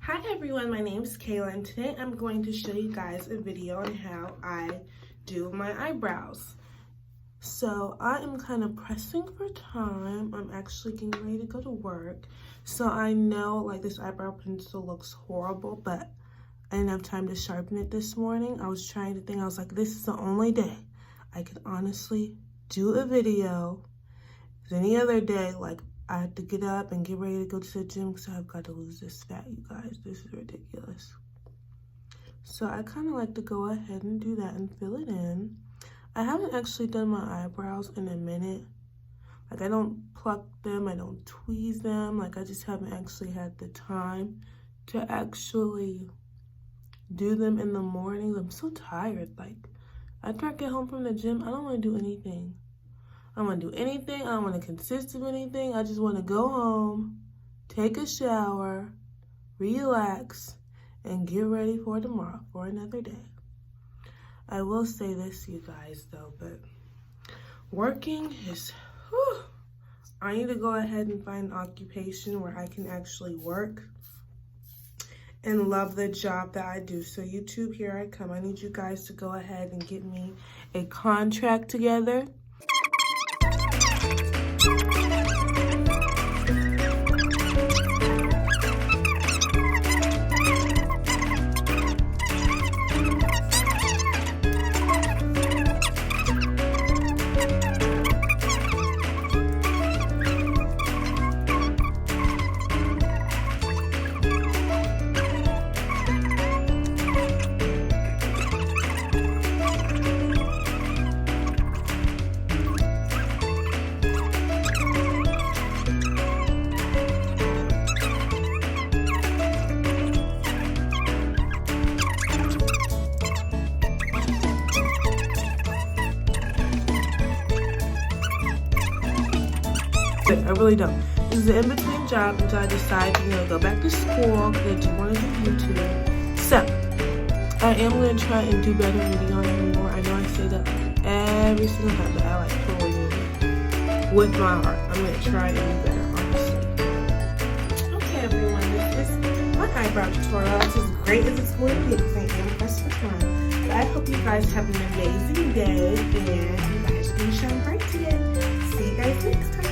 Hi everyone, my name is Kayla and today I'm going to show you guys a video on how I do my eyebrows. So I am kind of pressing for time. I'm actually getting ready to go to work. So I know like this eyebrow pencil looks horrible, but I didn't have time to sharpen it this morning. I was trying to think, I was like, this is the only day I could honestly do a video. Any other day, like I have to get up and get ready to go to the gym because I've got to lose this fat, you guys. This is ridiculous. So I kind of like to go ahead and do that and fill it in. I haven't actually done my eyebrows in a minute. Like I don't pluck them, I don't tweeze them. Like I just haven't actually had the time to actually do them in the mornings. I'm so tired. Like after I get home from the gym, I don't want to do anything. I don't want to do anything. I don't want to consist of anything. I just want to go home, take a shower, relax, and get ready for tomorrow, for another day. I will say this, you guys, though, but working is, whew, I need to go ahead and find an occupation where I can actually work and love the job that I do. So YouTube, here I come. I need you guys to go ahead and get me a contract together. I really don't. This is an in-between job until I decide to, go back to school because I do want to do YouTube. So, I am going to try and do better and be on here more. I know I say that like every single time, but I like totally mean it with my heart. I'm going to try and do better, honestly. Okay, everyone, this is my eyebrow tutorial. This is great as it's going to be because I am pressed for time. But I hope you guys have an amazing day and you guys can shine bright today. See you guys next time.